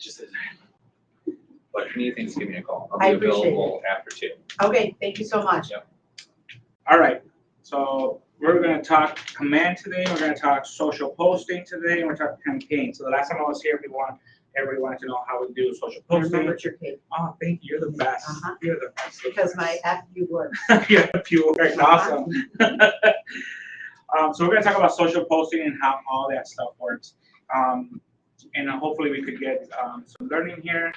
Just but if you need things, give me a call. I'll I be appreciate available after 2. Okay, thank you so much. Yep. All right, so we're gonna talk command today, we're gonna talk social posting today, and we're talking campaign. So the last time I was here, everybody wanted to know how we do social I posting. remembered your cake, Oh, thank you, you're the best. Uh-huh. You're the best. because my FU works. Yeah, you worked awesome. So we're gonna talk about social posting and how all that stuff works. And hopefully we could get some learning here.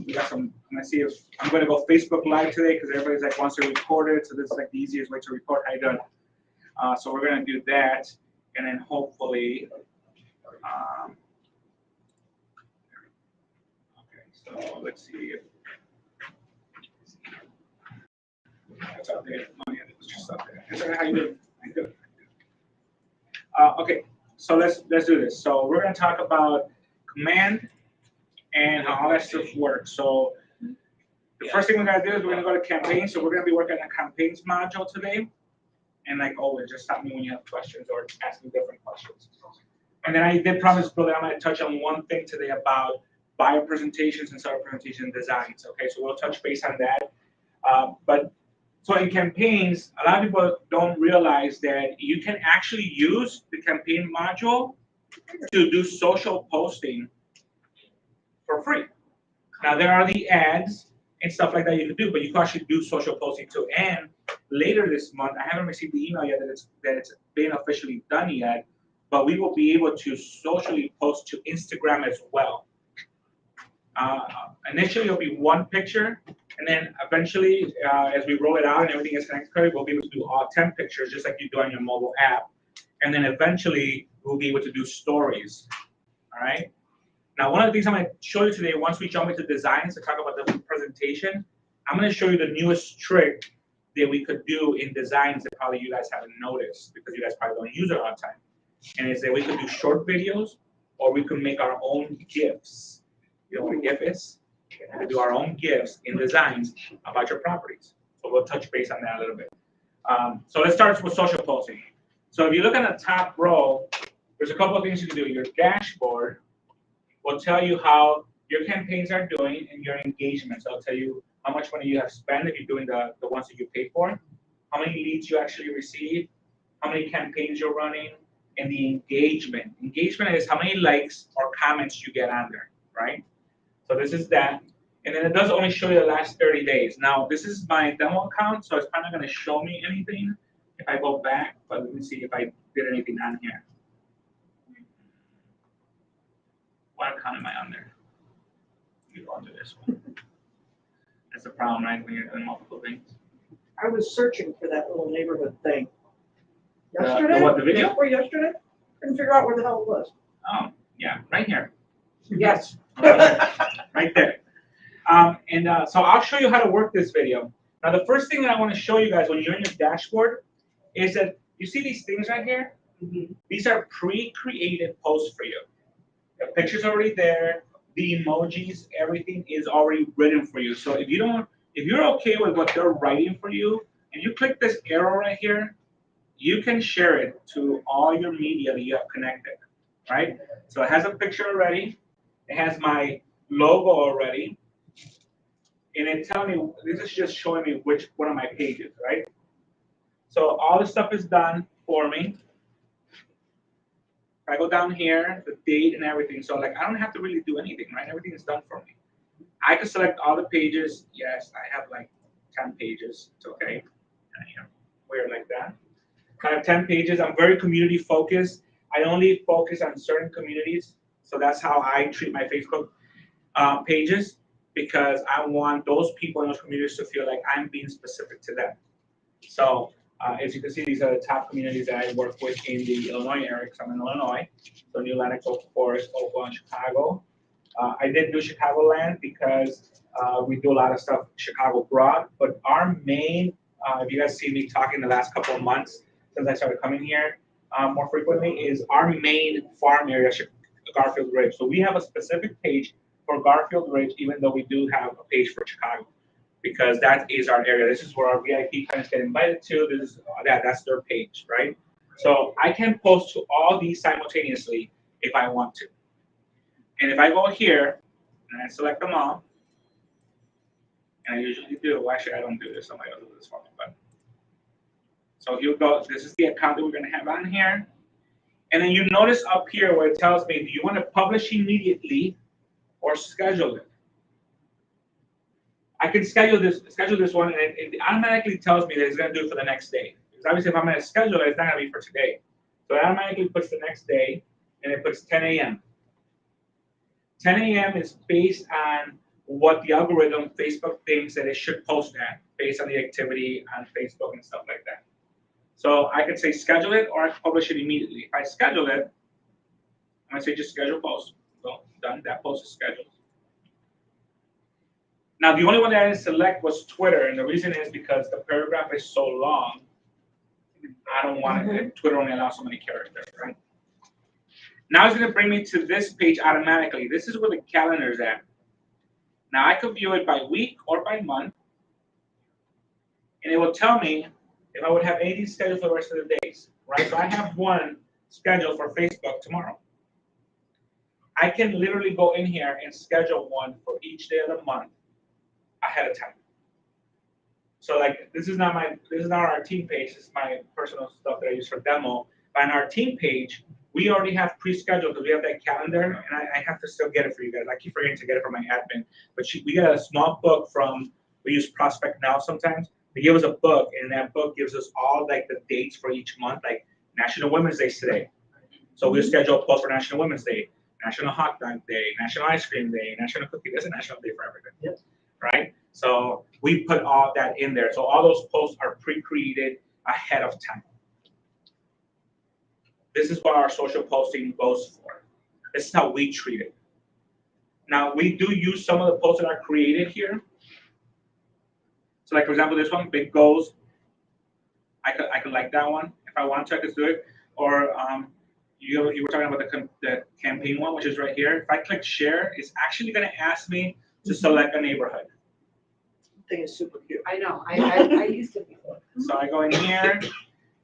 We got some, I'm gonna go Facebook Live today because everybody's like wants to record it. So this is like the easiest way to record. How you doing? So we're gonna do that, and then hopefully, okay. So let's see if that's out there. Oh yeah, it's just out there. It's all right. How you doing? I'm good. Okay, so let's do this. So we're gonna talk about command and how all that stuff works. So the first thing we're gonna do is we're gonna go to campaigns. So we're gonna be working on the campaigns module today. And like always, just stop me when you have questions or ask me different questions. And then I did promise Bill that I'm gonna touch on one thing today about bio presentations and seller presentation designs. Okay, so we'll touch base on that. But so in campaigns, a lot of people don't realize that you can actually use the campaign module to do social posting for free. Now there are the ads and stuff like that you can do, but you can actually do social posting too. And later this month, I haven't received the email yet that it's been officially done yet, but we will be able to socially post to Instagram as well. Initially, it'll be one picture, and then eventually, as we roll it out and everything is connected, we'll be able to do all 10 pictures, just like you do on your mobile app. And then eventually, we'll be able to do stories. All right. Now, one of the things I'm going to show you today, once we jump into designs to talk about the presentation, I'm going to show you the newest trick that we could do in designs that probably you guys haven't noticed because you guys probably don't use it all the time. And it's that we could do short videos, or we could make our own GIFs. You know what a GIF is? We do our own GIFs in designs about your properties. So we'll touch base on that a little bit. So let's start with social posting. So if you look at the top row, there's a couple of things you can do. Your dashboard will tell you how your campaigns are doing and your engagements. It'll tell you how much money you have spent if you're doing the ones that you pay for, how many leads you actually receive, how many campaigns you're running, and the engagement. Engagement is how many likes or comments you get on there, right? So this is that. And then it does only show you the last 30 days. Now, this is my demo account, so it's probably not going to show me anything if I go back, but let me see if I did anything on here. What account am I on there? Let me go onto this one. That's the problem, right, when you're doing multiple things. I was searching for that little neighborhood thing. The Yesterday? what, the video? Yeah, or yesterday? Couldn't figure out where the hell it was. Oh, yeah, right here. Yes. Right there. So I'll show you how to work this video. Now, the first thing that I want to show you guys when you're in your dashboard is that you see these things right here? Mhm. These are pre-created posts for you. The picture's already there. The emojis, everything is already written for you. So if you're okay with what they're writing for you, and you click this arrow right here, you can share it to all your media that you have connected, right? So it has a picture already. It has my logo already. And it tells me, this is just showing me which one of my pages, right? So all this stuff is done for me. I go down here, the date and everything. So like, I don't have to really do anything, right? Everything is done for me. I can select all the pages. Yes, I have like 10 pages. It's okay. Weird like that. I have 10 pages. I'm very community focused. I only focus on certain communities. So that's how I treat my Facebook pages, because I want those people in those communities to feel like I'm being specific to them. So as you can see, these are the top communities that I work with in the Illinois area, because I'm in Illinois. So New Atlantic, Oak Forest, Oakville, and Chicago. I did do Chicagoland because we do a lot of stuff Chicago broad, but our main, if you guys see me talking the last couple of months since I started coming here more frequently, is our main farm area, Garfield Ridge. So we have a specific page for Garfield Ridge, even though we do have a page for Chicago, because that is our area. This is where our VIP clients get invited to. This is that's their page, right? So I can post to all these simultaneously if I want to. And if I go here and I select them all, and I usually do, well, actually I don't do this, somebody else will do this for me, but. So you go, this is the account that we're gonna have on here. And then you notice up here where it tells me, do you wanna publish immediately or schedule it? I can schedule this one, and it automatically tells me that it's gonna do it for the next day. Because obviously if I'm gonna schedule it, it's not gonna be for today. So it automatically puts the next day, and it puts 10 a.m. 10 a.m. is based on what the algorithm Facebook thinks that it should post at, based on the activity on Facebook and stuff like that. So I could say schedule it, or I could publish it immediately. If I schedule it, I'm gonna say just schedule post. So done, that post is scheduled. Now the only one that I didn't select was Twitter, and the reason is because the paragraph is so long. I don't want it. Twitter only allows so many characters, right? Now it's gonna bring me to this page automatically. This is where the calendar is at. Now I could view it by week or by month, and it will tell me if I would have anything scheduled for the rest of the days, right? So I have one scheduled for Facebook tomorrow. I can literally go in here and schedule one for each day of the month ahead of time. So like this is not our team page, this is my personal stuff that I use for demo. But on our team page, we already have pre-scheduled because we have that calendar, and I have to still get it for you guys. I keep forgetting to get it from my admin. But we got a small book we use Prospect Now sometimes. They give us a book, and that book gives us all like the dates for each month, like National Women's Day is today. So we'll schedule a post for National Women's Day, National Hot Dog Day, National Ice Cream Day, National Cookie. There's a national day for everything. Yes. Right? So we put all that in there. So all those posts are pre-created ahead of time. This is what our social posting goes for. This is how we treat it. Now we do use some of the posts that are created here. So like for example, this one, big goals. I could like that one. If I want to, I could do it. Or you were talking about the campaign one, which is right here. If I click share, it's actually gonna ask me to select a neighborhood. Thing is super cute. I know, I used it before. So I go in here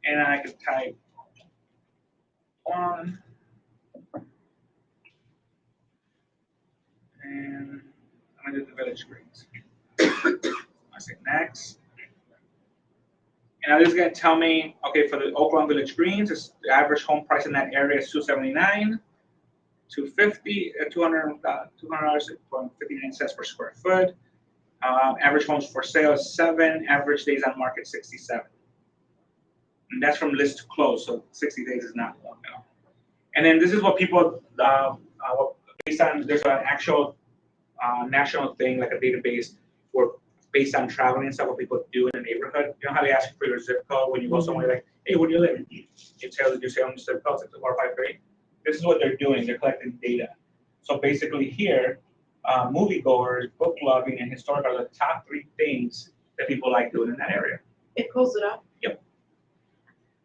and I can type one. And I'm gonna do the Village Greens. I say next. And now this is gonna tell me, okay, for the Oakland Village Greens, the average home price in that area is $279, $200.59 per square foot. Average homes for sale is 7, average days on market 67. And that's from list to close, so 60 days is not long now. And then this is what people, based on, there's an actual national thing, like a database for based on traveling and stuff, what people do in a neighborhood. You know how they ask you for your zip code when you go somewhere, like, hey, where do you live? You say on the zip code, 62453. This is what they're doing, they're collecting data. So basically here, moviegoers, book loving, and historic are the top 3 things that people like doing in that area. It pulls it up? Yep.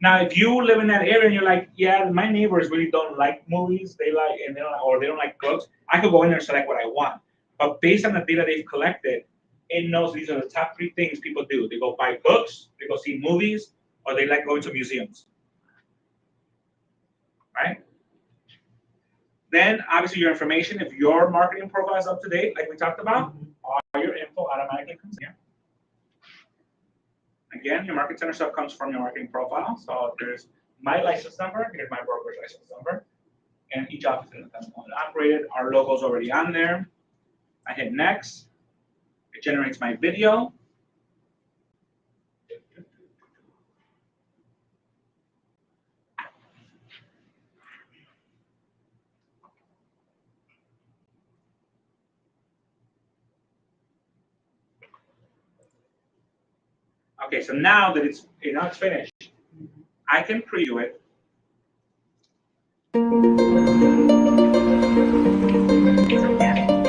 Now, if you live in that area and you're like, yeah, my neighbors really don't like movies, they don't like books, I could go in there and select what I want. But based on the data they've collected, it knows these are the top 3 things people do. They go buy books, they go see movies, or they like going to museums. Right? Then, obviously, your information, if your marketing profile is up to date, like we talked about, all your info automatically comes here. Again, your market center stuff comes from your marketing profile. So there's my license number, here's my broker's license number, and each office is independently owned and operated. Our logo's already on there. I hit next. It generates my video. Okay, so now that it's finished, I can preview it.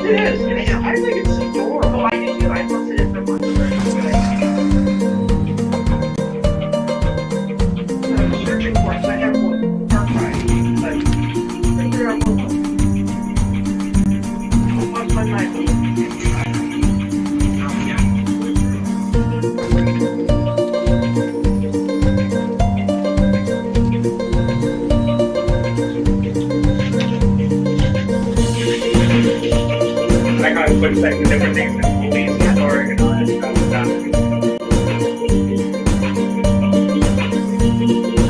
It is. I think it's adorable. I do too. I posted it for months. I'm searching for it. I have one archived, but figure out what one. What's my mind? website with different things, like movies, historic, and all that stuff.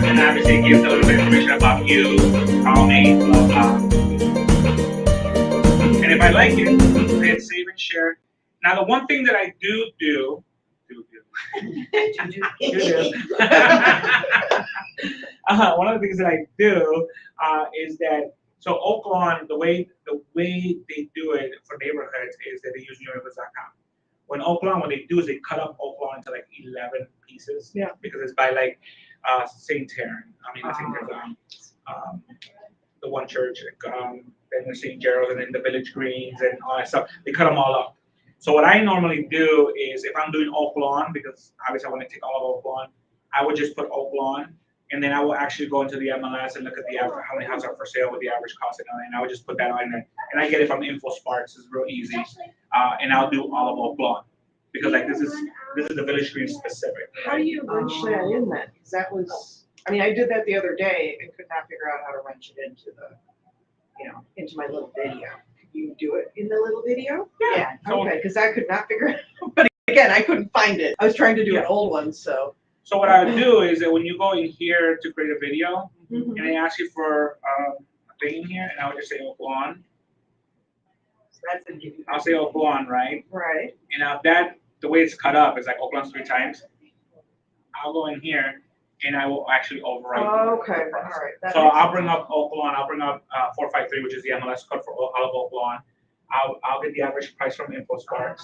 And then obviously it gives a little bit of information about you, call me, blah, blah. And if I like it, hit save and share. Now the one thing that I do, one of the things that I do is that, so Oaklawn, the way they do it for neighborhoods is that they use neighborhoods.com. When they do is they cut up Oaklawn into like 11 pieces. Yeah. Because it's by like St. Terran. I mean, St. Terran, the one church, then the St. Gerald's, and then the Village Greens and all that stuff. They cut them all up. So what I normally do is if I'm doing Oaklawn, because obviously I want to take all of Oaklawn, I would just put Oaklawn, and then I will actually go into the MLS and look at the average, how many houses are for sale, with the average cost, and I would just put that on there. And I get it from InfoSparks. It's real easy. And I'll do all of Oaklawn because like this is the Village Green specific. How do you wrench that in then? Because that was, I mean, I did that the other day and could not figure out how to wrench it into the, into my little video. Could you do it in the little video? Yeah. So, Okay, because I could not figure it out. But again, I couldn't find it. I was trying to do an Yeah. old one, so. So what I would do is that when you go in here to create a video, Mhm. and they ask you for a thing in here, and I would just say Oaklawn. So that's a give you. I'll say Oaklawn, right? Right. And now that, the way it's cut up is like Oaklawn 3 times. I'll go in here and I will actually overwrite. Okay, the price. all right. That So makes I'll sense. bring up Oaklawn, I'll bring up 453, which is the MLS code for all of Oaklawn. I'll get the average price from InfoSparks,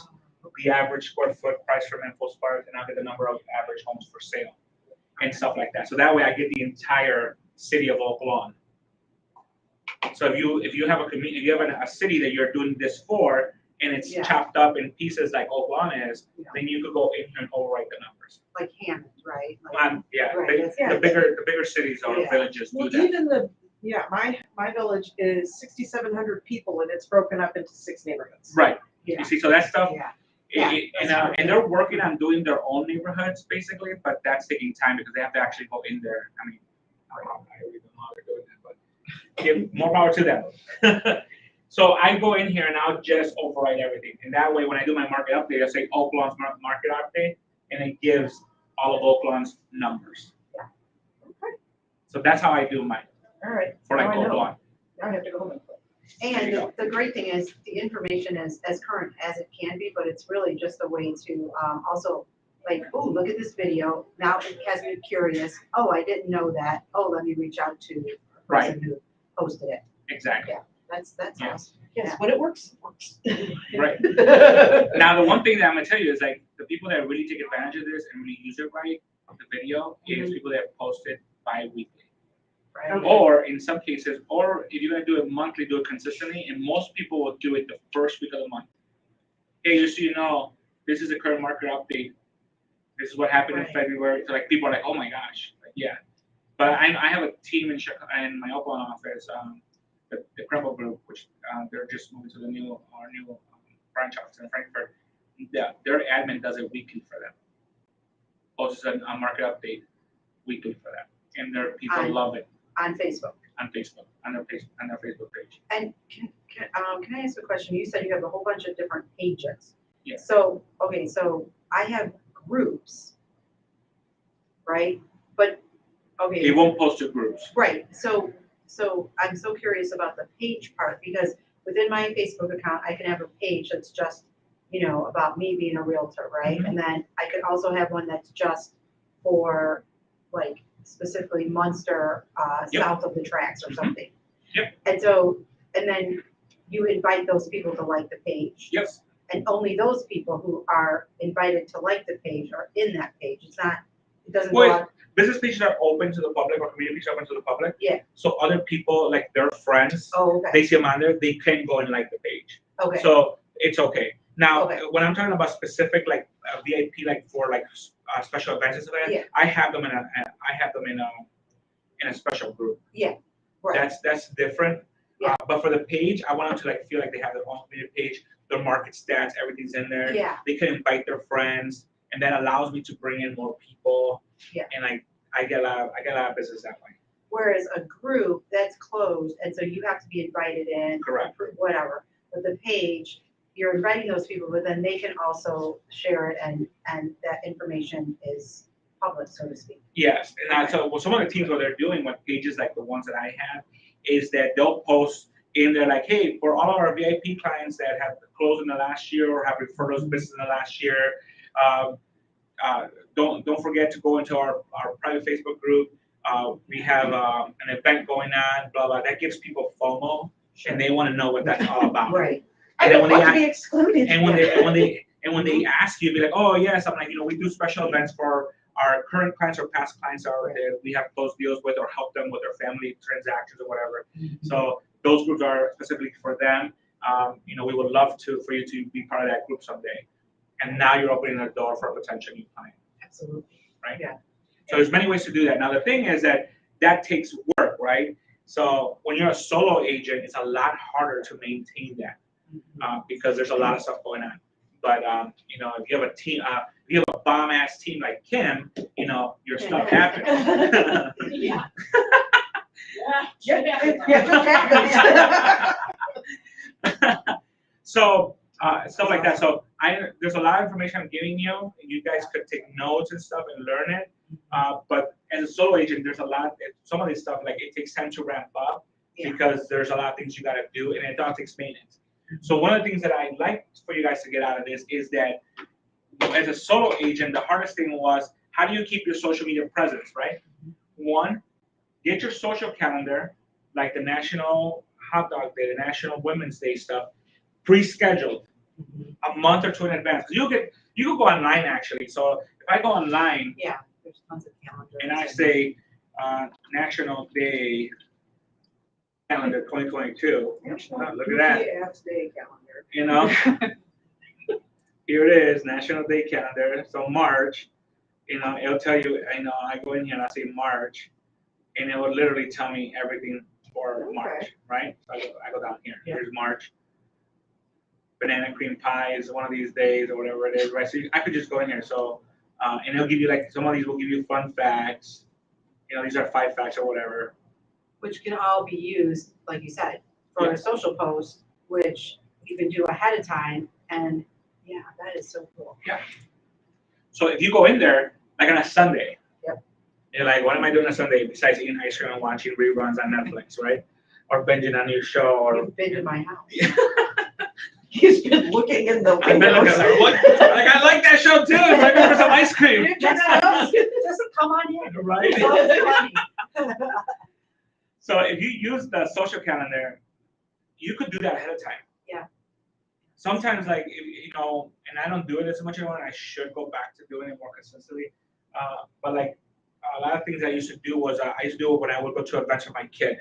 the average square foot price from InfoSparks, and I'll get the number of average homes for sale and stuff like that. So that way I get the entire city of Oaklawn. So if you have a community, if you have a city that you're doing this for, and it's Yeah. chopped up in pieces like Oaklawn is, Yeah. then you could go in here and overwrite the numbers. Like Hammond, right? Like- Yeah, Right, the, that's- the bigger cities or Yeah. villages do Well, that. even my village is 6,700 people and it's broken up into 6 neighborhoods. Right. Yeah. You see, so that stuff, Yeah. and they're working on doing their own neighborhoods basically, but that's taking time because they have to actually go in there. I mean, I really don't know how they're doing that, but give more power to them. So I go in here and I'll just overwrite everything. And that way, when I do my market update, I say Oaklawn's market update, and it gives all of Oaklawn's numbers. Okay. So that's how I do mine All right. for like Now I know. Oaklawn. Now I have to go home and play. And There you the great thing is, the information is as current as it can be, but it's really just a way to also, like, oh, look at this video. Now it has me curious. Oh, I didn't know that. Oh, let me reach out to the Right. person who posted it. Exactly. That's Yeah. awesome. Yes, Yeah. when it works, it works. Right. Now, the one thing that I'm gonna tell you is like the people that really take advantage of this and really use it right, the video, is people that post it bi-weekly. Right. Okay. Or in some cases, or if you're gonna do it monthly, do it consistently, and most people will do it the first week of the month. Hey, just so you know, this is the current market update. This is what happened in Right. February. So like people are like, oh my gosh, like, yeah. But I have a team in Chicago, in my Oakland office, the Crumble Group, which they're just moving to our new branch office in Frankfurt. Their admin does it weekly for them. Posts a market update weekly for them, and their people On- love it On Facebook. on Facebook, on their Facebook page. And can I ask a question? You said you have a whole bunch of different pages. Yeah. So, okay, so I have groups, right? But, okay. They won't post to groups. Right, so I'm so curious about the page part, because within my Facebook account, I can have a page that's just, about me being a realtor, right? Mhm. And then I could also have one that's just for, like, specifically Munster, Yep. south of the tracks or Mhm. something. Yep. And then you invite those people to like the page. Yes. And only those people who are invited to like the page are in that page. It doesn't go Wait. out. Business pages are open to the public, or communities are open to the public. Yeah. So other people, like their friends, Oh, okay, they see them on there, they can go and like the page. okay, So it's okay. Now, Okay. when I'm talking about specific, like VIP, like for like special events and stuff like that, Yeah. I have them in a special group. right, That's different. Yeah. But for the page, I want them to like feel like they have their own community page, their market stats, everything's in there. yeah, They can invite their friends, and that allows me to bring in more people. Yeah. And I get a lot of business that way. whereas a group, that's closed, and so you have to be invited in. Correct. Whatever, but the page, you're inviting those people, but then they can also share it and that information is public, so to speak. Yes, and so well, some of the teams, what they're doing with pages like the ones that I have, is that they'll post in there like, hey, for all of our VIP clients that have closed in the last year or have referred us business in the last year, don't forget to go into our private Facebook group. We have an event going on, blah blah. That gives people FOMO, and they want to know what that's all about. Right. I And then don't when want to they be excluded. and when they ask you, be like, oh yes, I'm like, we do special events for our current clients or past clients that we have closed deals with or help them with their family transactions or whatever. So those groups are specifically for them. We would love for you to be part of that group someday. And now you're opening the door for a potential new client, Absolutely. right? Yeah. So there's many ways to do that. Now the thing is that takes work, right? So when you're a solo agent, it's a lot harder to maintain that because there's a lot of stuff going on. But if you have a team, if you have a bomb ass team like Kim, your stuff happens. Yeah. So stuff like that. So there's a lot of information I'm giving you. You guys could take notes and stuff and learn it. But as a solo agent, there's a lot. Some of this stuff like it takes time to ramp up because there's a lot of things you got to do, and it does take maintenance. So one of the things that I'd like for you guys to get out of this is that as a solo agent, the hardest thing was how do you keep your social media presence, right? One, get your social calendar, like the National Hot Dog Day, the National Women's Day stuff, pre-scheduled a month or two in advance. You could go online actually. So if I go online Yeah, there's tons of calendars. and I say National Day Calendar 2022, look at that. Apps day calendar. Here it is, National Day Calendar. So March, it'll tell you, I go in here and I say March, and it will literally tell me everything for March, right? So I go down here. Here's March. Banana cream pie is one of these days or whatever it is, right? So I could just go in here. So, and it'll give you some of these will give you fun facts. These are 5 facts or whatever. Which can all be used, like you said, for a social post, which you can do ahead of time. And yeah, that is so cool. Yeah. So if you go in there, like on a Sunday, you're like, what am I doing on a Sunday besides eating ice cream and watching reruns on Netflix, right? Or binging on your show, or You've been to my house. He's been looking in the I've been looking windows. like, what? Like, I like that show too. It's like for some ice cream, Just come on in. right? It's funny. So if you use the social calendar, you could do that ahead of time. Yeah. Sometimes, like, and I don't do it as much anymore, and I should go back to doing it more consistently. But like a lot of things I used to do was I used to do it when I would go to events with my kid,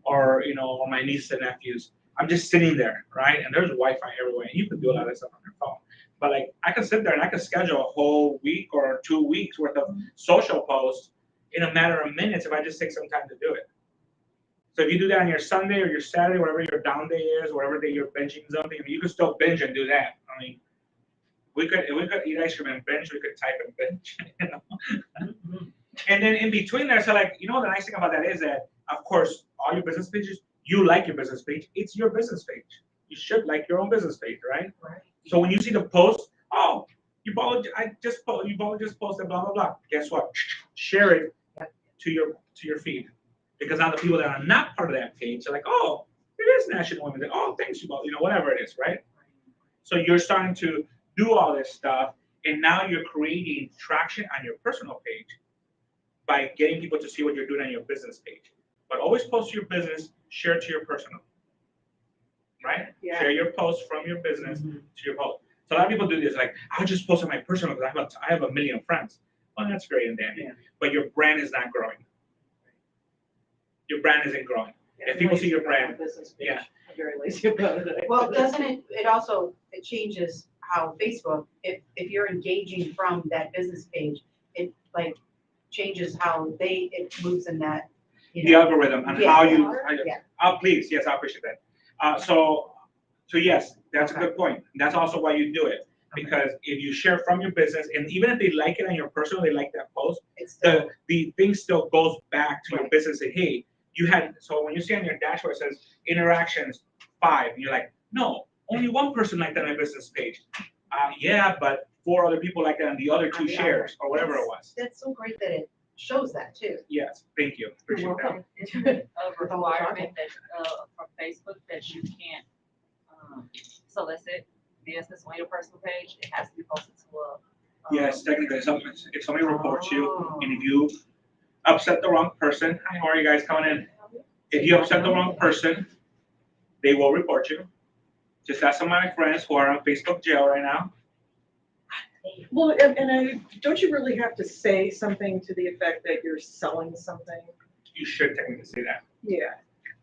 or or my nieces and nephews. I'm just sitting there, right? And there's Wi-Fi everywhere, and you can do a lot of stuff on your phone. But like I can sit there and I can schedule a whole week or 2 weeks worth of social posts in a matter of minutes if I just take some time to do it. So if you do that on your Sunday or your Saturday, whatever your down day is, whatever day you're binging something, you can still binge and do that. I mean, we could eat ice cream and binge, we could type and binge, And then in between there, so like, the nice thing about that is that, of course, all your business pages, you like your business page. It's your business page. You should like your own business page, right? Right. So when you see the post, you just posted blah blah blah. Guess what? Share it to your feed, because now the people that are not part of that page are like, oh, it is National Women's Day. Oh, thanks you both. Whatever it is, right? So you're starting to do all this stuff, and now you're creating traction on your personal page by getting people to see what you're doing on your business page. But always post to your business, share to your personal, right? Yeah. Share your post from your business to your post. So a lot of people do this, like, I'll just post on my personal because I have a million friends. Well, that's great and dandy, but your brand is not growing. Your brand isn't growing. If people see your brand, I'm very lazy about it. Well, doesn't it also, it changes how Facebook, if you're engaging from that business page, it like changes how it moves in that, the algorithm and how you, Yeah. please, yes, I appreciate that. So yes, that's a good point. That's also why you do it. Because if you share from your business, and even if they like it on your personal, they like that post, It's still, the thing still goes back to your business and hey, you had, so when you see on your dashboard it says interactions 5, and you're like, no, only one person liked that on my business page. Yeah, but 4 other people liked it on the other 2 shares, or whatever it was. That's so great that it shows that too. Yes, thank you, appreciate that. Isn't it a requirement that, from Facebook that you can't, solicit business on your personal page? It has to be posted to a. Yes, technically, if somebody reports you, and if you upset the wrong person, hi, how are you guys coming in? If you upset the wrong person, they will report you. Just ask some of my friends who are on Facebook jail right now. Well, don't you really have to say something to the effect that you're selling something? You should technically say that. Yeah.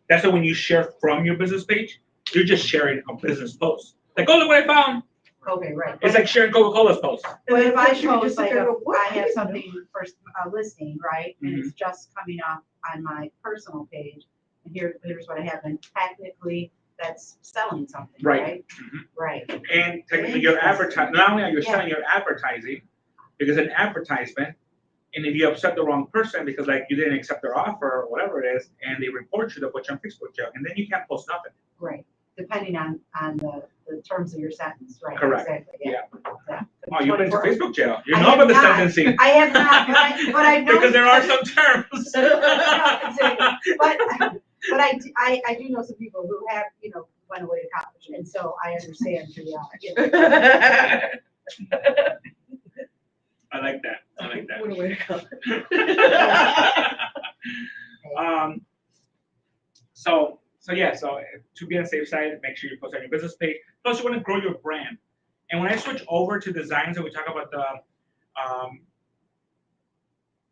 That's why when you share from your business page, you're just sharing a business post. Like, oh, look what I found. Okay, right. It's like sharing Coca-Cola's post. But if I You could just post like, sit there and a- go, "What? I have didn't know." something for a listing, right, and it's just coming up on my personal page, and here's what I have, and technically, that's selling something, Right. right? Mhm. Right, And technically, you're advertising, not only are you Yeah. selling, you're advertising, because an advertisement, and if you upset the wrong person because like you didn't accept their offer or whatever it is, and they report you, they'll put you on Facebook jail, and then you can't post nothing. right, depending on the terms of your sentence, right, Correct. exactly, yeah. Yeah. Oh, you've been to 24 Facebook jail. You I know have about the not. sentencing. I have not, but I know. Because there are some terms. No, exactly. But I do know some people who have, went away to college, and so I understand the, I like that. I like that. What a way to go. So to be on the safe side, make sure you post on your business page. Plus, you want to grow your brand. And when I switch over to designs and we talk about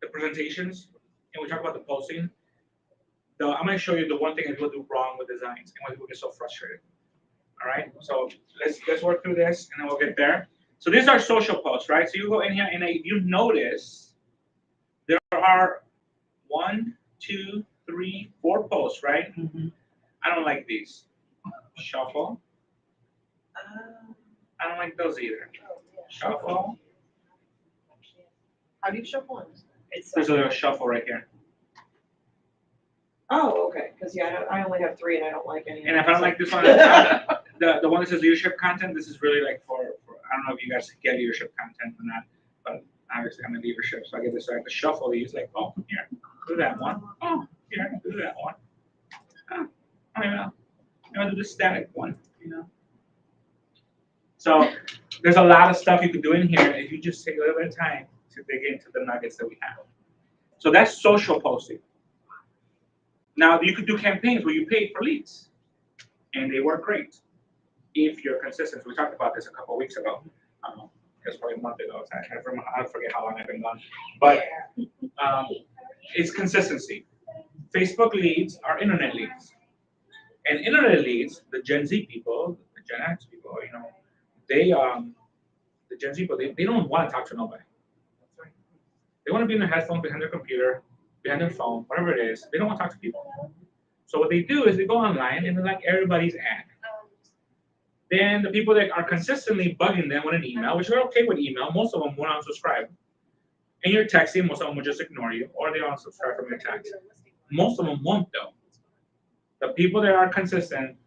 the presentations and we talk about the posting, I'm going to show you the one thing that people do wrong with designs and why people get so frustrated. All right, so let's work through this and then we'll get there. So these are social posts, right? So you go in here and you notice there are 1, 2, 3, 4 posts, right? I don't like these. Shuffle. I don't like those either. Shuffle. How do you shuffle it? There's a little shuffle right here. Oh, okay, because I only have 3 and I don't like any. And if I don't like this one, the one that says leadership content, this is really like for I don't know if you guys get leadership content or not, but obviously I'm in leadership, so I get this like the shuffle these like, oh, here, do that one. Oh, here, do that one. Oh, I don't know. I'll do the static one, So there's a lot of stuff you could do in here if you just take a little bit of time to dig into the nuggets that we have. So that's social posting. Now you could do campaigns where you pay for leads, and they work great if you're consistent. We talked about this a couple of weeks ago. It was probably a month ago. I forget how long I've been gone, but it's consistency. Facebook leads are internet leads, and internet leads, the Gen Z people, the Gen X people, the Gen Z people, they don't want to talk to nobody. They want to be in their headphones behind their computer, behind their phone, whatever it is. They don't want to talk to people. So what they do is they go online and they like everybody's ad. Then the people that are consistently bugging them with an email, which are okay with email, most of them won't unsubscribe. And you're texting, most of them will just ignore you, or they unsubscribe from your text. Most of them won't though. The people that are consistent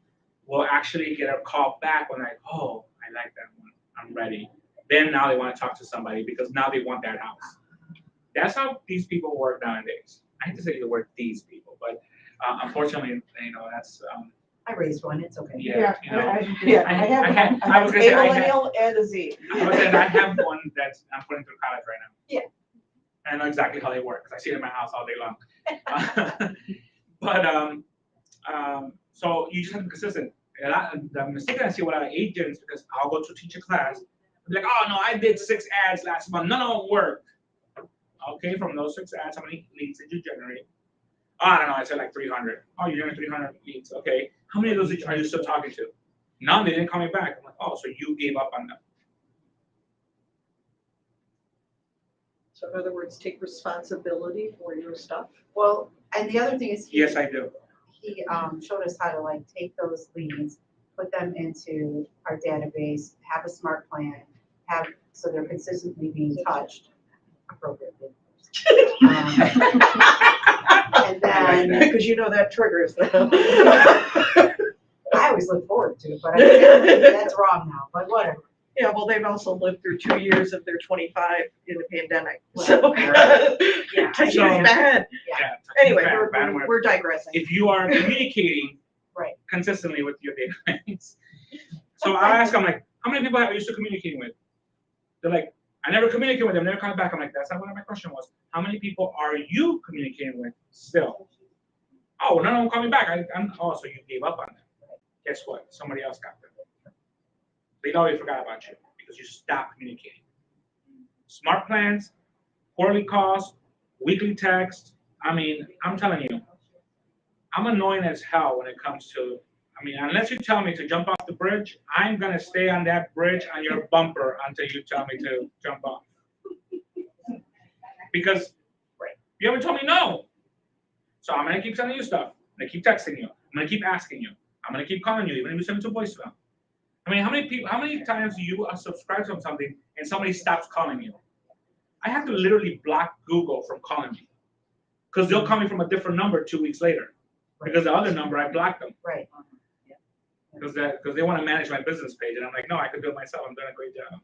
will actually get a call back when like, oh, I like that one, I'm ready. Then now they want to talk to somebody because now they want that house. That's how these people work nowadays. I hate to say the word these people, but unfortunately, that's I raised one, it's okay. yeah. I was have gonna say, a I millennial and a Z. I have one that's I'm putting through college right now. Yeah. I know exactly how they work because I see it in my house all day long. But so you just have to be consistent. The mistake I see with a lot of agents, because I'll go to teach a class, be like, oh no, I did 6 ads last month, none of them worked. Okay, from those 6 ads, how many leads did you generate? Oh, I don't know, I said like 300. Oh, you generated 300 leads. Okay, how many of those are you still talking to? None, they didn't call me back. I'm like, oh, so you gave up on them. So in other words, take responsibility for your stuff. Well, and the other thing is. Yes, I do. He showed us how to like take those leads, put them into our database, have a smart plan, so they're consistently being touched appropriately. And then, Because that triggers them. I always look forward to it, but I think that's wrong now, but whatever. Yeah, well, they've also lived through 2 years of their 25 in the pandemic, so. Yeah, It's So- bad. Yeah. Anyway, Bad, we're- bad we're, word. we're digressing. If you are communicating Right. consistently with your data clients. So I ask them like, how many people are you used to communicating with? They're like, I never communicate with them, never come back. I'm like, that's not what my question was. How many people are you communicating with still? Oh, none of them call me back. Oh, so you gave up on them. Guess what? Somebody else got them. They already forgot about you because you stopped communicating. Smart plans, quarterly calls, weekly text. I mean, I'm telling you, I'm annoying as hell when it comes to, I mean, unless you tell me to jump off the bridge, I'm gonna stay on that bridge on your bumper until you tell me to jump off. Because you haven't told me no. So I'm gonna keep sending you stuff. I'm gonna keep texting you. I'm gonna keep asking you. I'm gonna keep calling you, even if you send it to voicemail. I mean, how many times do you subscribe to something and somebody stops calling you? I have to literally block Google from calling me. Because they'll call me from a different number 2 weeks later. Because the other number, I blocked them. Right. Because they want to manage my business page. And I'm like, no, I could do it myself. I'm doing a great job.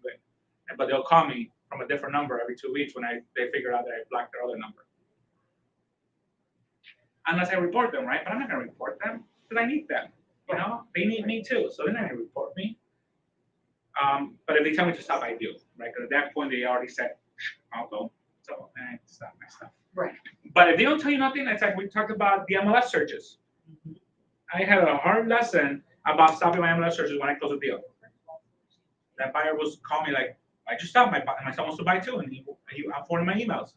But they'll call me from a different number every 2 weeks when they figure out that I blocked their other number. Unless I report them, right? But I'm not going to report them because I need them. You know, they need me too. So they're not going to report me. But if they tell me to stop, I do. Right? Because at that point, they already said, I'll go. So I stop my stuff. Right. But if they don't tell you nothing, it's like we talked about the MLS searches. I had a hard lesson about stopping my MLS searches when I closed a deal. That buyer was calling me like, I just stopped my son wants to buy too, and he forwarded my emails.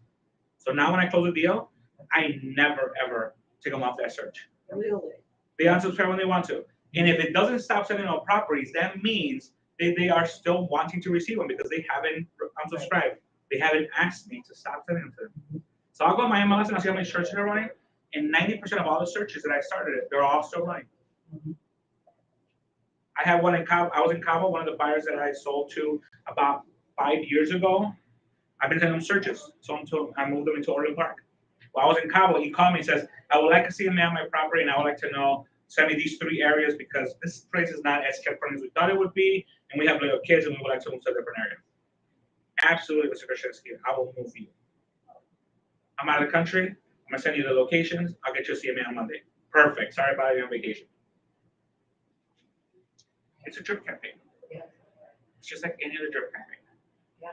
So now when I close a deal, I never ever take them off that search. Really? They unsubscribe when they want to. And if it doesn't stop sending out properties, that means they are still wanting to receive them because they haven't unsubscribed. They haven't asked me to stop sending them to them. So I'll go on my MLS and I'll see how many searches are running. And 90% of all the searches that I started, they're all still running. I had one in Cabo. I was in Cabo, one of the buyers that I sold to about 5 years ago. I've been sending them searches. So until I moved them into Orland Park. While I was in Cabo, he called me and says, I would like to see a man on my property and I would like to know, send me these 3 areas because this place is not as kept friendly as we thought it would be. And we have little kids and we would like to move to a different area. Absolutely, Mr. Krasinski, I will move you. I'm out of the country. I'm gonna send you the locations. I'll get you to see a man on Monday. Perfect. Sorry about you on vacation. It's a drip campaign. Yeah. It's just like any other drip campaign. Yeah.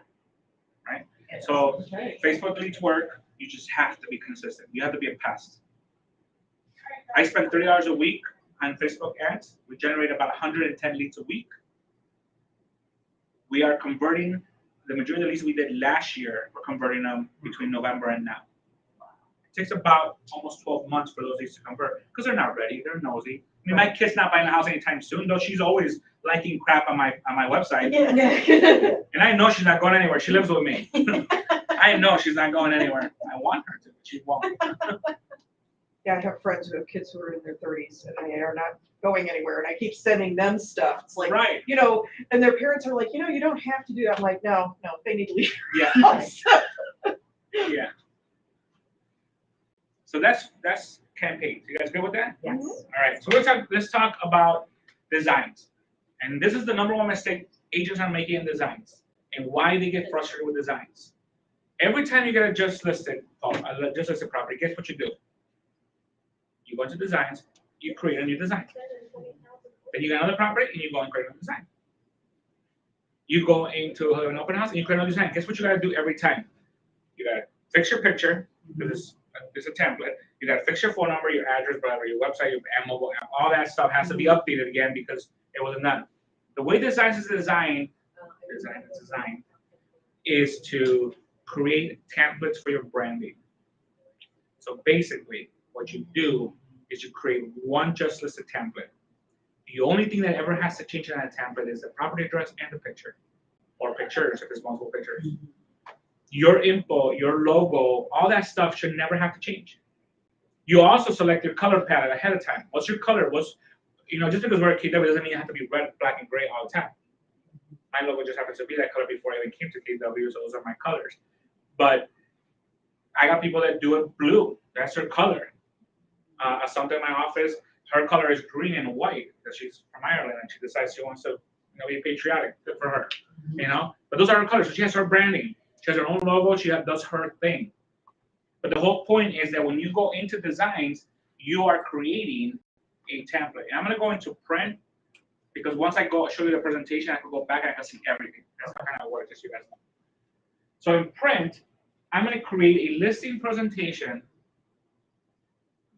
Right? So Facebook leads work. You just have to be consistent. You have to be a pest. I spend $30 a week on Facebook ads. We generate about 110 leads a week. We are converting the majority of the leads we did last year. We're converting them between November and now. It takes about almost 12 months for those leads to convert because they're not ready. They're nosy. I mean, my kid's not buying a house anytime soon, though she's always liking crap on my website. And I know she's not going anywhere. She lives with me. I know she's not going anywhere. I want her to, but she won't. Yeah, I have friends who have kids who are in their 30s and they are not going anywhere. And I keep sending them stuff. It's like, Right. you know, and their parents are like, you know, you don't have to do that. I'm like, no, they need to leave Yeah. your house. Yeah. So that's campaigns. You guys good with that? Yes. All right. So let's talk about designs. And this is the number one mistake agents are making in designs and why they get frustrated with designs. Every time you get a just listed property, guess what you do? You go into designs, you create a new design. Then you get another property and you go and create a new design. You go into an open house and you create a new design. Guess what you gotta do every time? You gotta fix your picture, because it's a template. You gotta fix your phone number, your address, whatever, your website, your mobile app, all that stuff has to be updated again because it wasn't done. The way designs is designed is to create templates for your branding. So basically, what you do is you create one just listed template. The only thing that ever has to change in that template is the property address and the picture, or pictures if there's multiple pictures. Your info, your logo, all that stuff should never have to change. You also select your color palette ahead of time. What's your color? Just because we're a KW doesn't mean you have to be red, black, and gray all the time. My logo just happens to be that color before I even came to KW, so those are my colors. But I got people that do it blue. That's their color. Something in my office, her color is green and white because she's from Ireland and she decides she wants to be patriotic. Good for her, But those are her colors. So she has her branding. She has her own logo. She does her thing. But the whole point is that when you go into designs, you are creating a template. And I'm going to go into print because once I show you the presentation, I can go back and I can see everything. That's how kind of works, as you guys know. So in print, I'm going to create a listing presentation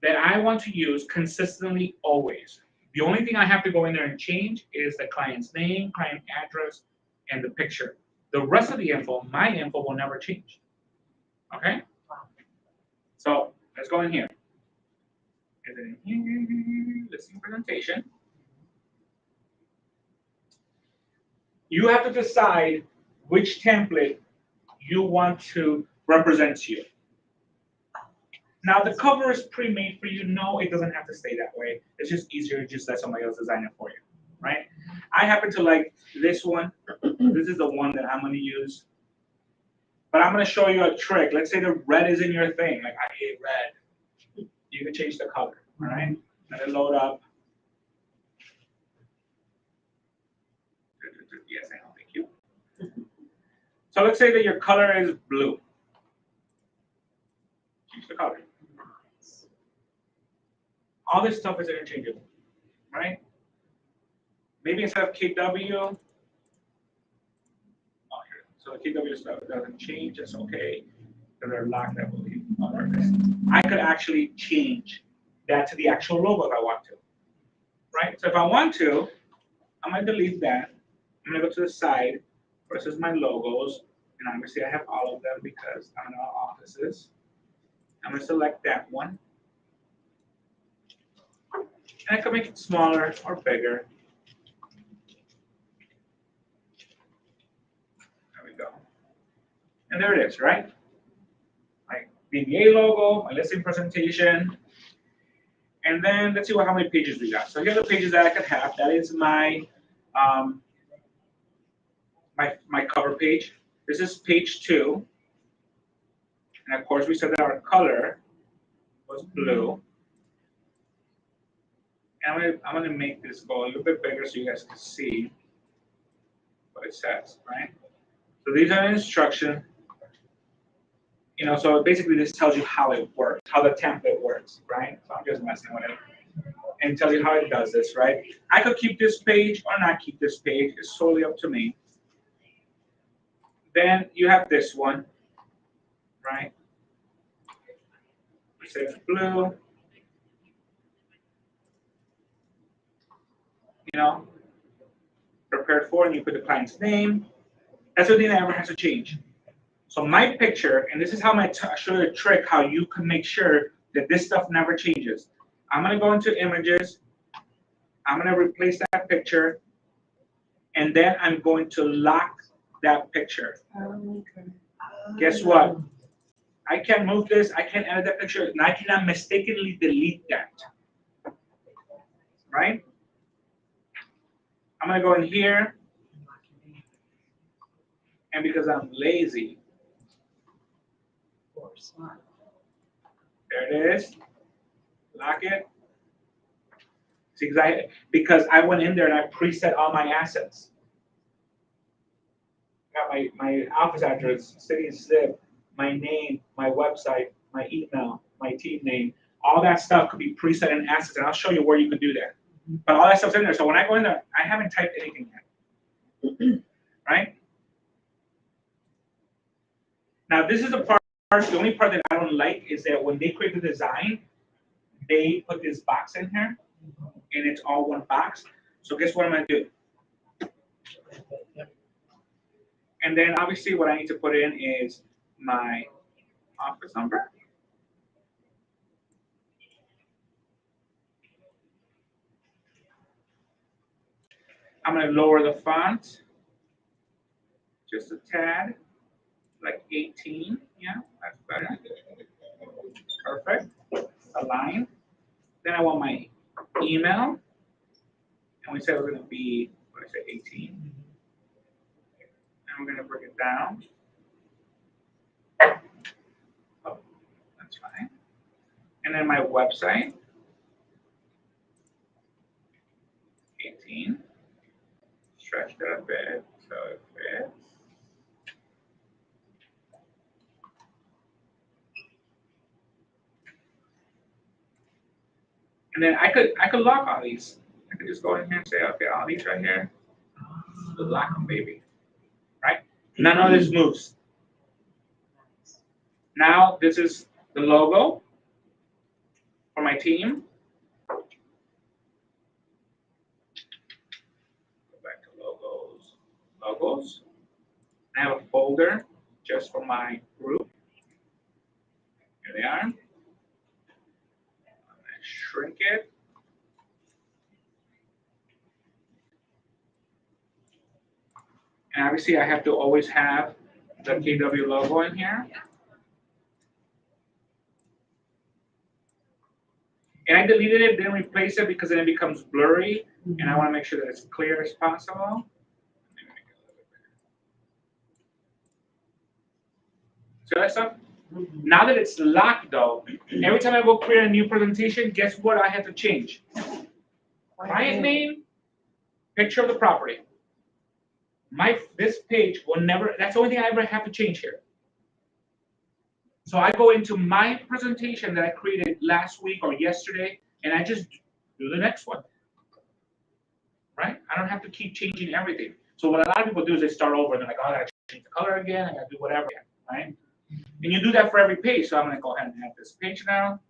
that I want to use consistently always. The only thing I have to go in there and change is the client's name, client address, and the picture. The rest of the info, my info, will never change. Okay? So let's go in here. And then here, listing presentation. You have to decide which template you want to represent you. Now the cover is pre-made for you. No, it doesn't have to stay that way. It's just easier to just let somebody else design it for you, right? I happen to like this one. This is the one that I'm going to use. But I'm going to show you a trick. Let's say the red is in your thing. Like, I hate red. You can change the color, all right? Let it load up. Yes, I know, thank you. So let's say that your color is blue. Change the color. All this stuff is interchangeable, right? Maybe instead of KW, so the KW stuff doesn't change, it's okay, because they're locked, I believe. I could actually change that to the actual logo if I want to, right? So if I want to, I'm going to delete that. I'm going to go to the side versus my logos, and obviously I have all of them because I'm in all offices. I'm going to select that one. And I can make it smaller or bigger. There we go. And there it is, right? My BBA logo, my listing presentation. And then let's see how many pages we got. So here are the pages that I could have. That is my my cover page. This is page 2. And of course, we said that our color was blue. And I'm gonna make this go a little bit bigger so you guys can see what it says, right? So these are the instructions. So basically this tells you how it works, how the template works, right? So I'm just messing with it. And it tells you how it does this, right? I could keep this page or not keep this page. It's solely up to me. Then you have this one, right? It says blue. Prepared for, and you put the client's name. That's the thing that never has to change. So my picture, and this is how I show you a trick how you can make sure that this stuff never changes. I'm going to go into images. I'm going to replace that picture. And then I'm going to lock that picture. Okay. Guess what? I can't move this. I can't edit that picture. And I cannot mistakenly delete that. Right? I'm going to go in here. And because I'm lazy, there it is. Lock it. See, because I went in there and I preset all my assets. Got my office address, city and zip, my name, my website, my email, my team name. All that stuff could be preset in assets, and I'll show you where you can do that. But all that stuff's in there. So when I go in there, I haven't typed anything yet. Right? Now this is the part, the only part that I don't like is that when they create the design, they put this box in here, and it's all one box. So guess what I'm going to do? And then obviously what I need to put in is my office number. I'm going to lower the font just a tad, like 18. Yeah, that's better. Perfect. Align. Then I want my email. And we said we're going to be, what did I say, 18. And we're going to bring it down. Oh, that's fine. And then my website. a bit, so it fits. And then I could lock all these. I could just go in here and say, okay, all these right here, lock them, baby. Right? None of this moves. Now this is the logo for my team. Go back to logos. Logos. I have a folder just for my group. Here they are. I'm gonna shrink it. And obviously I have to always have the KW logo in here. And I deleted it, didn't replace it because then it becomes blurry, and I want to make sure that it's clear as possible. See that stuff? Now that it's locked though, every time I go create a new presentation, guess what I have to change? Client name, picture of the property. This page will never, that's the only thing I ever have to change here. So I go into my presentation that I created last week or yesterday, and I just do the next one. Right? I don't have to keep changing everything. So what a lot of people do is they start over and they're like, oh, I gotta change the color again, I gotta do whatever again, right? And you do that for every page. So I'm gonna go ahead and add this page now.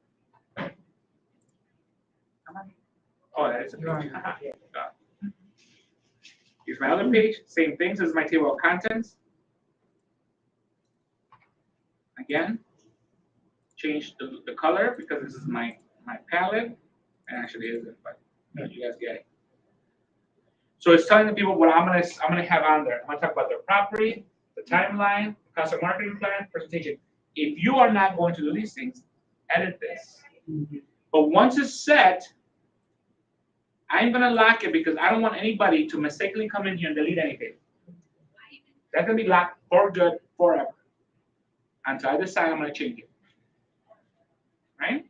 Oh, that is a page. Here's my other page, same thing. This is my table of contents. Again, change the color because this is my palette, and actually it isn't, but you guys get it. So it's telling the people what I'm gonna have on there. I'm gonna talk about their property, the timeline, custom marketing plan, presentation. If you are not going to do these things, edit this. But once it's set, I'm gonna lock it because I don't want anybody to mistakenly come in here and delete anything. That's gonna be locked for good forever. Until I decide I'm gonna change it. Right?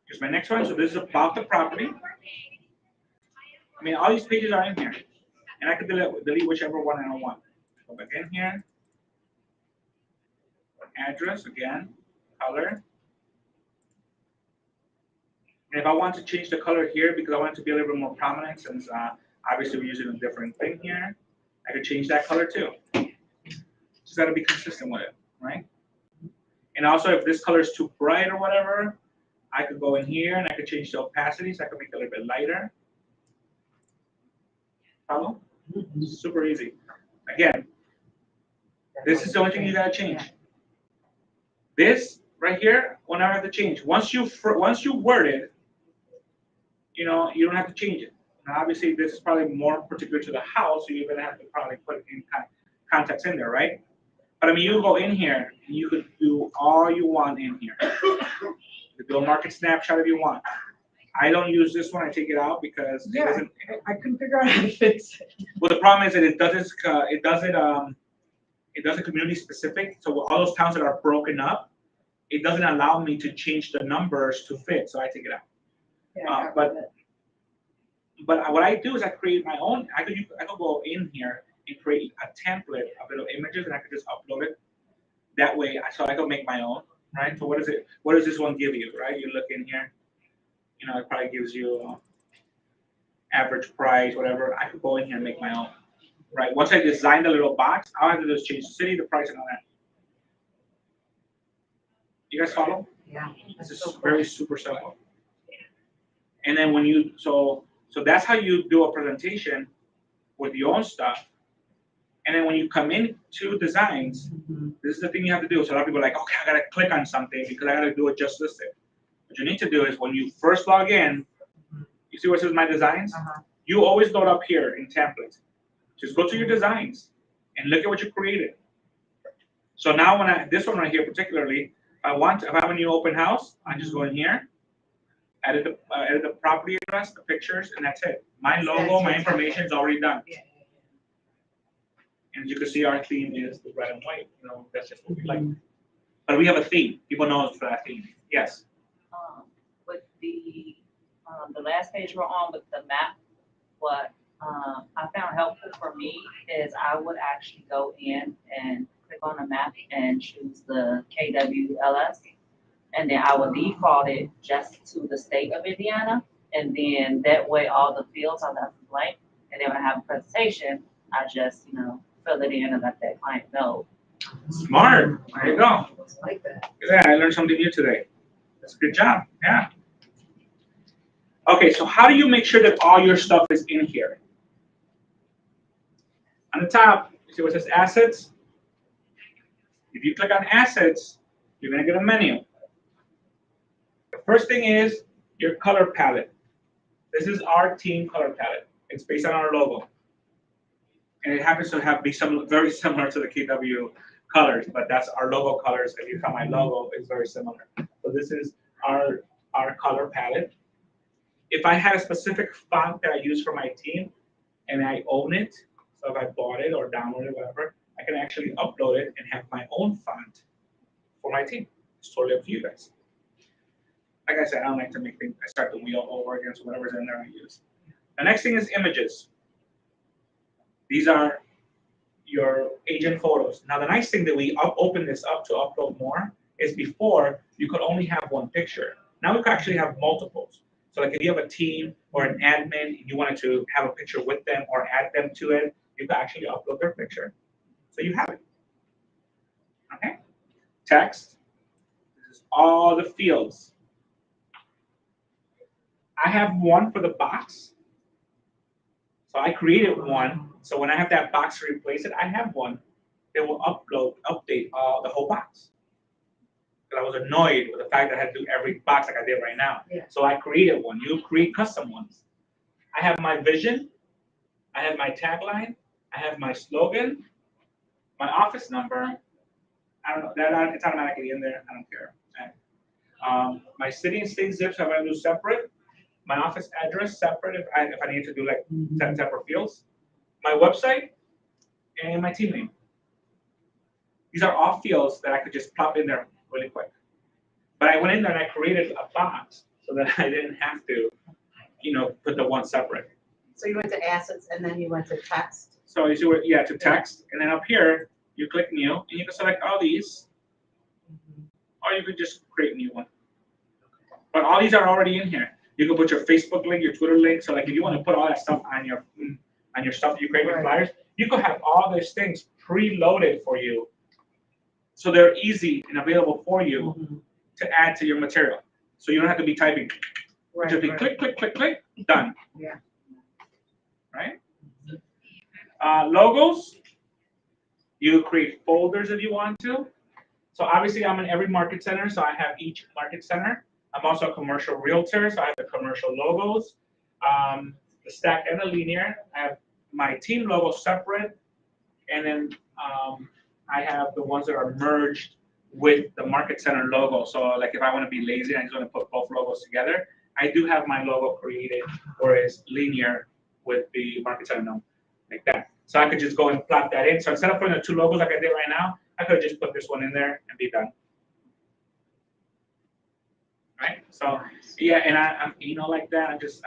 Here's my next one. So this is about the property. I mean, all these pages are in here. And I can delete whichever one I don't want. Go back in here. Address again, color. And if I want to change the color here because I want it to be a little bit more prominent, since obviously we're using a different thing here, I could change that color too. Just gotta be consistent with it, right? And also if this color is too bright or whatever, I could go in here and I could change the opacity so I could make it a little bit lighter. Follow? Super easy. Again, this is the only thing you gotta change. This right here will never have to change. Once you word it, you know, you don't have to change it. Now, obviously, this is probably more particular to the house, so you're gonna have to probably put it in context in there, right? But I mean, you go in here and you could do all you want in here. You could do a market snapshot if you want. I don't use this one. I take it out because it doesn't. I couldn't figure out how to fix it. Well, the problem is that it doesn't community specific. So all those towns that are broken up, it doesn't allow me to change the numbers to fit. So I take it out. Yeah, But what I do is I create my own. I could go in here and create a template of little images, and I could just upload it that way. So I could make my own, right? So what is it? What does this one give you, right? You look in here. You know, it probably gives you average price, whatever. I could go in here and make my own, right? Once I design the little box, all I have to do is change the city, the price, and all that. You guys follow? Yeah. This is very super simple. And then when you so that's how you do a presentation with your own stuff. And then when you come in to designs, this is the thing you have to do. So a lot of people are like, okay, I gotta click on something because I gotta do it just listed. What you need to do is when you first log in, you see where it says my designs? You always load up here in templates. Just go to your designs and look at what you created. So now when this one right here particularly, if I have a new open house, I just go in here, edit the property address, the pictures, and that's it. My logo, my information is already done. And you can see our theme is the red and white. You know, that's just what we like. But we have a theme. People know us for that theme. Yes. With the the last page we're on with the map, what I found helpful for me is I would actually go in and click on the map and choose the KWLS. And then I would default it just to the state of Indiana. And then that way all the fields are left blank. And then when I have a presentation, I just, fill it in and let that client know. Smart. There you go. It's like that. Yeah, I learned something new today. That's a good job. Yeah. Okay, so how do you make sure that all your stuff is in here? On the top, you see what says assets? If you click on assets, you're gonna get a menu. The first thing is your color palette. This is our team color palette. It's based on our logo. And it happens to be very similar to the KW colors, but that's our logo colors. If you count my logo, it's very similar. So this is our color palette. If I had a specific font that I use for my team and I own it, so if I bought it or downloaded it, whatever, I can actually upload it and have my own font for my team. It's totally up to you guys. Like I said, I don't like to make things, I start the wheel over again, so whatever's in there I use. The next thing is images. These are your agent photos. Now the nice thing that we open this up to upload more is before you could only have one picture. Now we can actually have multiples. So like if you have a team or an admin and you wanted to have a picture with them or add them to it, you can actually upload their picture. So you have it. Okay? Text. This is all the fields. I have one for the box. So I created one. So when I have that box to replace it, I have one that will update the whole box. Because I was annoyed with the fact that I had to do every box like I did right now. Yeah. So I created one. You create custom ones. I have my vision. I have my tagline. I have my slogan, my office number. I don't know. It's automatically in there. I don't care. My city and state zips I'm going to do separate. My office address separate if I need to do like 10 separate fields. My website and my team name. These are all fields that I could just plop in there really quick. But I went in there and I created a box so that I didn't have to, put the one separate. So you went to assets and then you went to text. So you see to text, and then up here you click new, and you can select all these, or you could just create a new one. But all these are already in here. You can put your Facebook link, your Twitter link. So like if you want to put all that stuff on your stuff you create with flyers, you could have all these things preloaded for you, so they're easy and available for you to add to your material. So you don't have to be typing. Right, Just be right. click, click, click, click, done. Yeah. Right? Logos, you create folders if you want to. So obviously I'm in every market center, so I have each market center. I'm also a commercial realtor, so I have the commercial logos, the stack and the linear. I have my team logo separate, and then I have the ones that are merged with the market center logo. So like if I want to be lazy and I just want to put both logos together, I do have my logo created where it's linear with the market center logo, like that. So I could just go and plot that in. So instead of putting the two logos like I did right now, I could just put this one in there and be done. Right? So yeah, and I'm like that. I'm just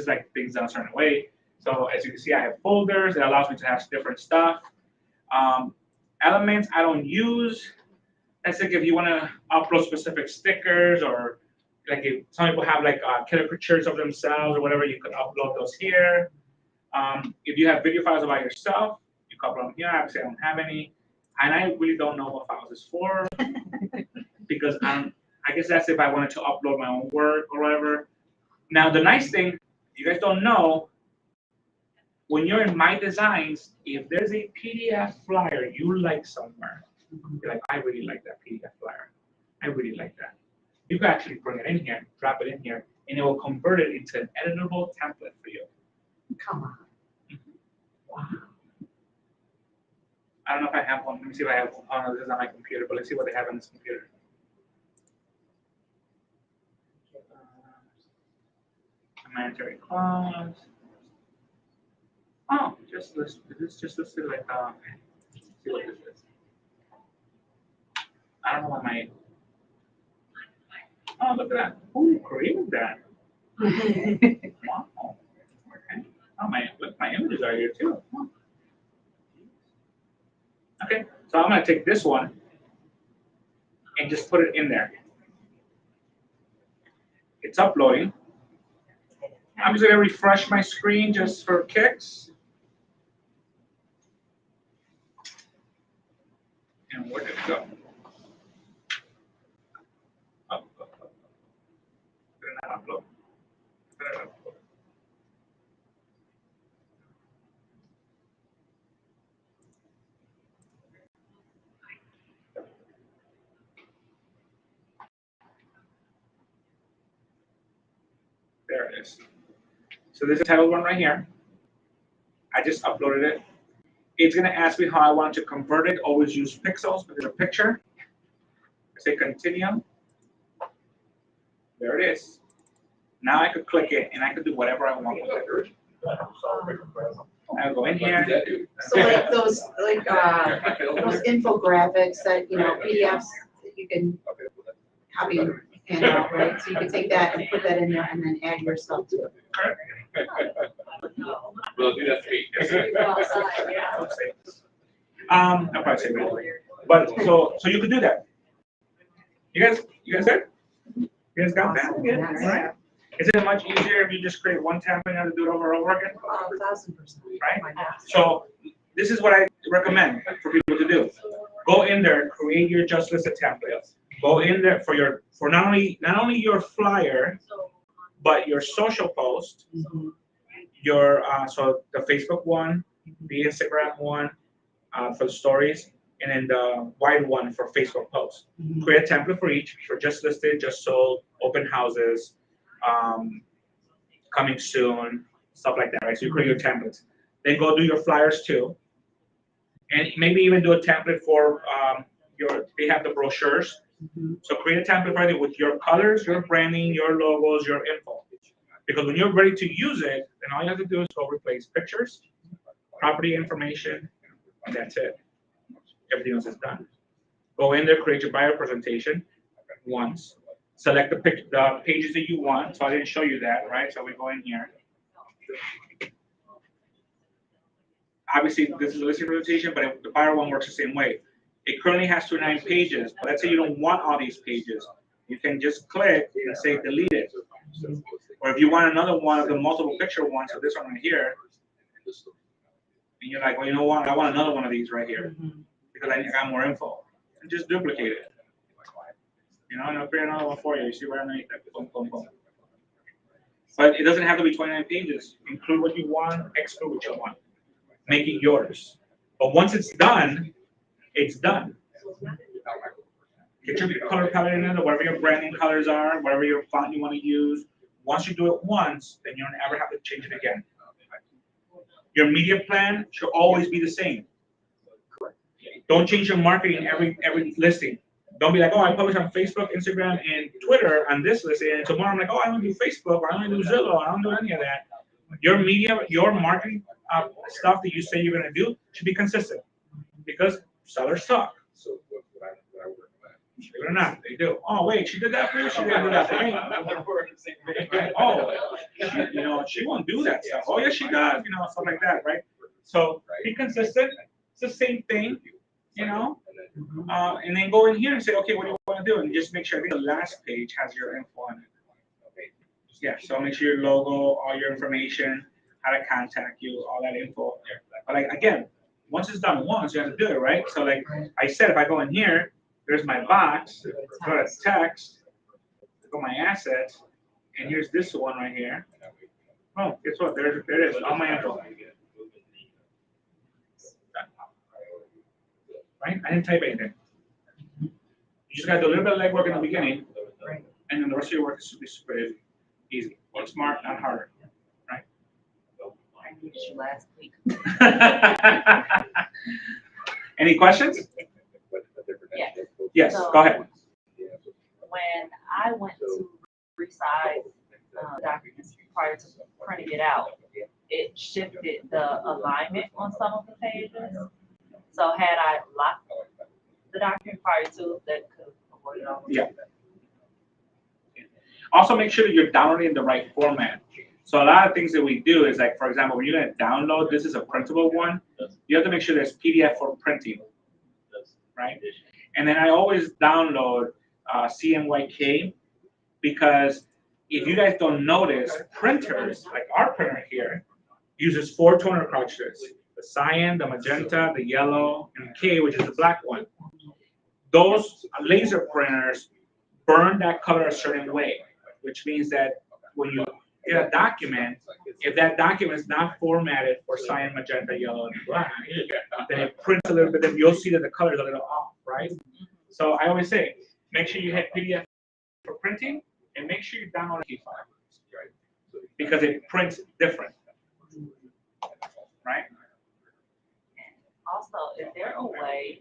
like things done a certain way. So as you can see, I have folders. It allows me to have different stuff. Elements I don't use. That's like if you want to upload specific stickers, or like if some people have like caricatures of themselves or whatever, you could upload those here. If you have video files about yourself, you can upload them here. Obviously, I don't have any, and I really don't know what files is for because I guess that's if I wanted to upload my own work or whatever. Now, the nice thing, you guys don't know, when you're in My Designs, if there's a PDF flyer you like somewhere, you're like, I really like that PDF flyer. I really like that. You can actually bring it in here, drop it in here, and it will convert it into an editable template for you. Come on. Wow. I don't know if I have one. Let me see if I have one. Oh, no, this is on my computer, but let's see what they have on this computer. Monetary clause. Oh, just list. It's just listed like okay. Let's see what this is. I don't know what my. Oh, look at that. Who created that? Wow. Okay. Oh, my images are here too. Okay, so I'm gonna take this one and just put it in there. It's uploading. I'm just gonna refresh my screen just for kicks. And where did it go? Up. Did it not upload? Did it upload? There it is. So this is the title one right here. I just uploaded it. It's gonna ask me how I want to convert it. Always use pixels because it's a picture. I say continue. There it is. Now I could click it and I could do whatever I want with it. I'll go in here. So like those infographics that, you know, PDFs that you can copy and hand out, right? So you can take that and put that in there and then add your stuff to it. We'll do that for you. I'll probably say no. But so you could do that. You guys there? You guys got that? Awesome. Good, Yes. right? Is it much easier if you just create one template and have to do it over and over again? 1,000%. Right? Why not? So this is what I recommend for people to do. Go in there, create your just listed template. Go in there for not only your flyer, but your social post, Mhm. your so the Facebook one, the Instagram one for the stories, and then the wide one for Facebook posts. Mhm. Create a template for each, for just listed, just sold, open houses, coming soon, stuff like that, right? So you create your templates. Then go do your flyers too. And maybe even do a template for they have the brochures. Mhm. So create a template for it with your colors, your branding, your logos, your info. Because when you're ready to use it, then all you have to do is go replace pictures, property information, and that's it. Everything else is done. Go in there, create your bio presentation once. Select the pages that you want. So I didn't show you that, right? So we go in here. Obviously, this is a listing presentation, but the bio one works the same way. It currently has 29 pages. But let's say you don't want all these pages. You can just click and say delete it. Or if you want another one of the multiple picture ones, so this one right here, and you're like, well, you know what? I want another one of these right here Mhm. because I got more info. And just duplicate it. You know, and I'll create another one for you. You see right underneath that? Boom, boom, boom. But it doesn't have to be 29 pages. Include what you want, exclude what you want. Make it yours. But once it's done, it's done. Get your color palette in it, or whatever your branding colors are, whatever your font you want to use. Once you do it once, then you don't ever have to change it again. Your media plan should always be the same. Don't change your marketing every listing. Don't be like, oh, I publish on Facebook, Instagram, and Twitter on this listing, and tomorrow I'm like, oh, I don't do Facebook, or I don't do Zillow, I don't do any of that. Your media, your marketing stuff that you say you're gonna do should be consistent, because sellers talk. Believe it or not, they do. Oh, wait, she did that for you? She didn't do that for me. Oh, she won't do that stuff. Oh, yes, she does, stuff like that, right? So be consistent. It's the same thing, and then go in here and say, okay, what do you want to do? And just make sure, I think the last page has your info on it. Yeah, so make sure your logo, all your information, how to contact you, all that info. But like, again, once it's done once, you have to do it, right? So like I said, if I go in here, there's my box, go to text, go my assets, and here's this one right here. Oh, guess what? There it is, all my info. Right? I didn't type anything. You just gotta do a little bit of legwork in the beginning, and then the rest of your work is super easy. Work smart, not harder. Right? I used you last week. Any questions? Yes. Yes, go ahead. When I went to resize documents prior to printing it out, it shifted the alignment on some of the pages. So had I locked the document prior to, that could avoid it all. Yeah. Also, make sure that you're downloading the right format. So a lot of things that we do is like, for example, when you're gonna download, this is a printable one, you have to make sure there's PDF for printing, right? And then I always download CMYK, because if you guys don't notice, printers, like our printer here, uses 4 toner cartridges, the cyan, the magenta, the yellow, and K, which is the black one. Those laser printers burn that color a certain way, which means that when you get a document, if that document is not formatted for cyan, magenta, yellow, and black, then it prints a little bit, then you'll see that the color is a little off, right? So I always say, make sure you hit PDF for printing, and make sure you download a key file, because it prints different, right? Also, is there a way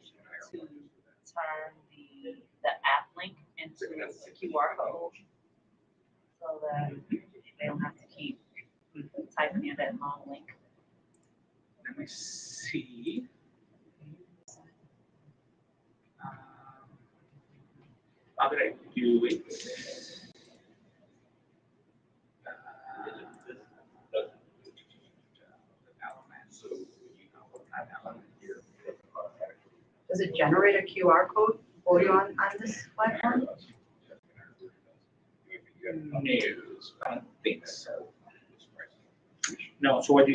to turn the app link into a QR code so that they don't have to keep typing in that long link? Let me see. How did I do it? Does it generate a QR code for you on this platform? No, I don't think so. No, so what you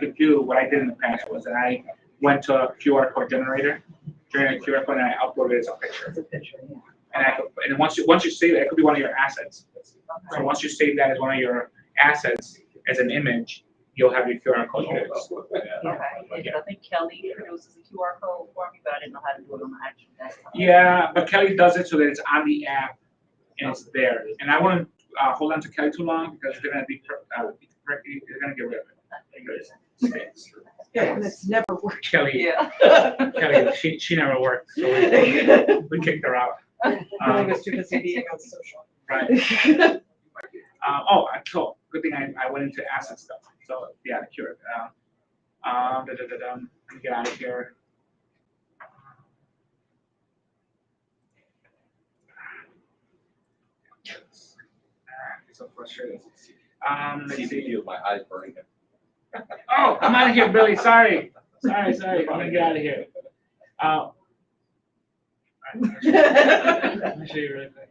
could do, what I did in the past was that I went to a QR code generator, generated a QR code, and I uploaded it as a picture. It's a picture, yeah. And once you save it, it could be one of your assets. So once you save that as one of your assets as an image, you'll have your QR code here. Okay, I think Kelly produces a QR code for me, but I didn't know how to do it on the actual desktop. Yeah, but Kelly does it so that it's on the app and it's there. And I wouldn't hold on to Kelly too long, because they're gonna they're gonna get rid of it. Yeah, and it's never worked. Kelly, Yeah. Kelly, she never worked, so we kicked her out. I was too busy being on social. Right. So good thing I went into asset stuff. So yeah, cure. Let me get out of here. So frustrating. Let's see. My eyes burning. Oh, I'm out of here, Billy. Sorry. I'm gonna get out of here. Let me show you really quick.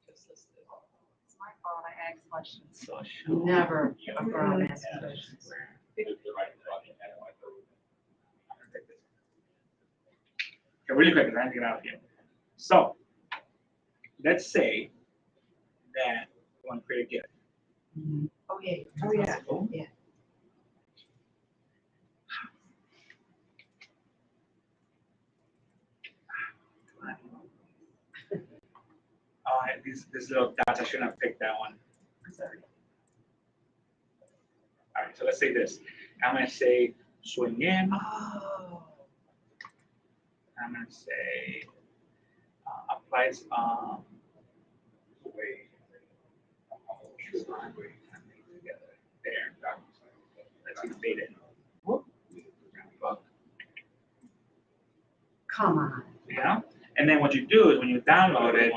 It's my fault, I asked questions. So Never a problem asking questions. Okay, really quick, I'm trying to get out of here. So, let's say that you want to create a gift. Oh, yeah. Oh, yeah. Yeah. Oh, these little dots, I shouldn't have picked that one. Sorry. All right, so let's say this. I'm gonna say soñemos. Oh. I'm gonna say applies way. There. Let's invade it. Come on. Yeah. And then what you do is when you download it,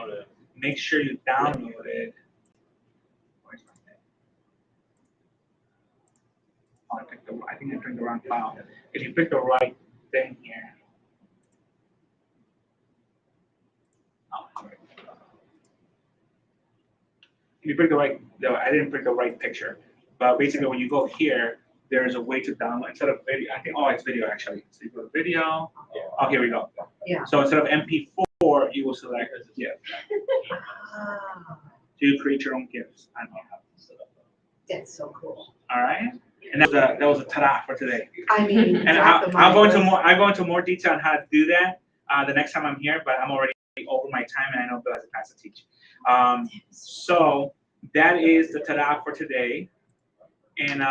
make sure you download it. Where's my thing? Oh, I think I turned the wrong file. If you pick the right thing here. If you pick the right, I didn't pick the right picture. But basically when you go here, there's a way to download instead of video. I think, it's video actually. So you go to video. Oh, here we go. Yeah. So instead of MP4, you will select GIF. Ah, So you create your own GIFs. I don't know how to set up. that's so cool. All right. And that was a ta-da for today. I mean, And drop the I'll go into mic. I'll go into more detail on how to do that the next time I'm here, but I'm already over my time and I know Bill has a class to teach. So that is the ta-da for today. And